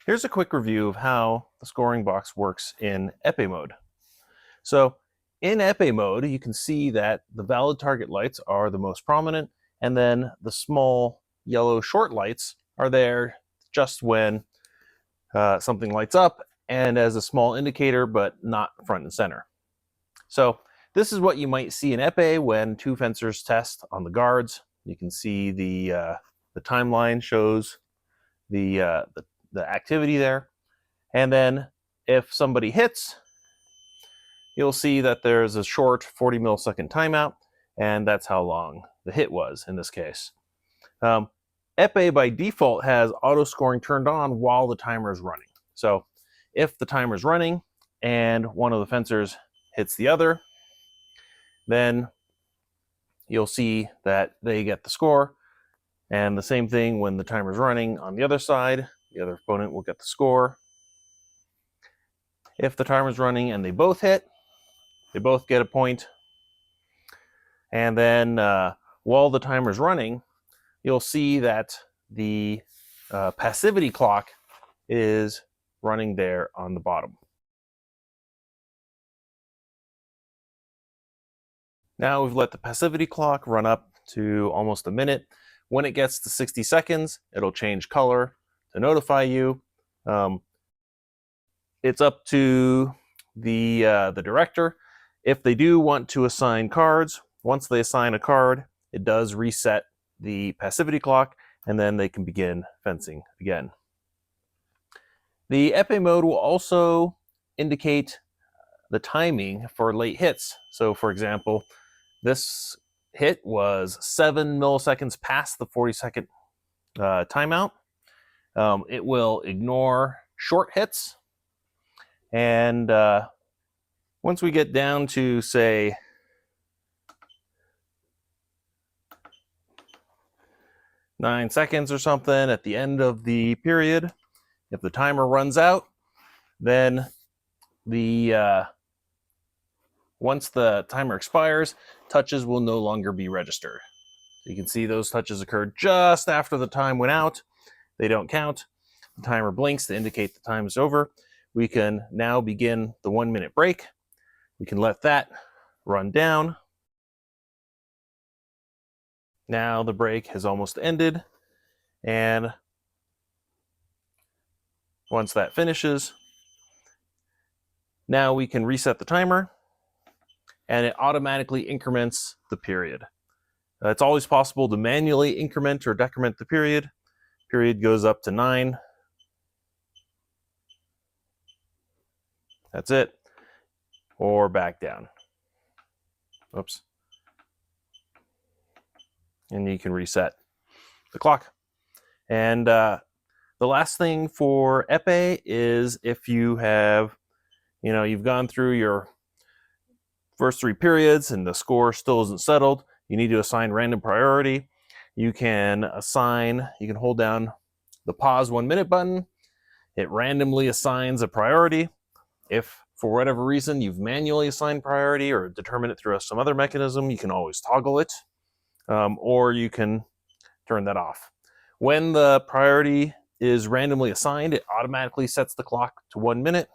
Here's a quick review of how the scoring box works in epee mode. So in epee mode, you can see that the valid target lights are the most prominent, and then the small yellow short lights are there just when something lights up and as a small indicator, but not front and center. So this is what you might see in epee when two fencers test on the guards. You can see the timeline shows the activity there. And then if somebody hits, you'll see that there's a short 40 millisecond timeout, and that's how long the hit was in this case. Epee by default has auto scoring turned on while the timer is running. So if the timer is running and one of the fencers hits the other, then you'll see that they get the score. And the same thing when the timer is running on the other side, the other opponent will get the score. If the timer's running and they both hit, they both get a point. And then while the timer's running, you'll see that the passivity clock is running there on the bottom. Now we've let the passivity clock run up to almost a minute. When it gets to 60 seconds, it'll change color to notify you. It's up to the director. If they do want to assign cards, once they assign a card, it does reset the passivity clock, and then they can begin fencing again. The epee mode will also indicate the timing for late hits. So for example, this hit was 7 milliseconds past the 40-second timeout. It will ignore short hits. And once we get down to, say, 9 seconds or something at the end of the period, if the timer runs out, then once the timer expires, touches will no longer be registered. So you can see those touches occurred just after the time went out. They don't count. The timer blinks to indicate the time is over. We can now begin the 1-minute break. We can let that run down. Now the break has almost ended, and once that finishes, now we can reset the timer, and it automatically increments the period. It's always possible to manually increment or decrement the period. Period goes up to 9. That's it. Or back down. Oops. And you can reset the clock. And the last thing for epee is if you have, you've gone through your first 3 periods and the score still isn't settled, you need to assign random priority. You can hold down the pause 1-minute button. It randomly assigns a priority. If for whatever reason you've manually assigned priority or determined it through some other mechanism, you can always toggle it, or you can turn that off. When the priority is randomly assigned, it automatically sets the clock to 1 minute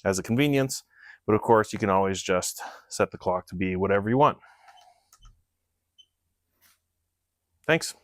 as a convenience, but of course you can always just set the clock to be whatever you want. Thanks.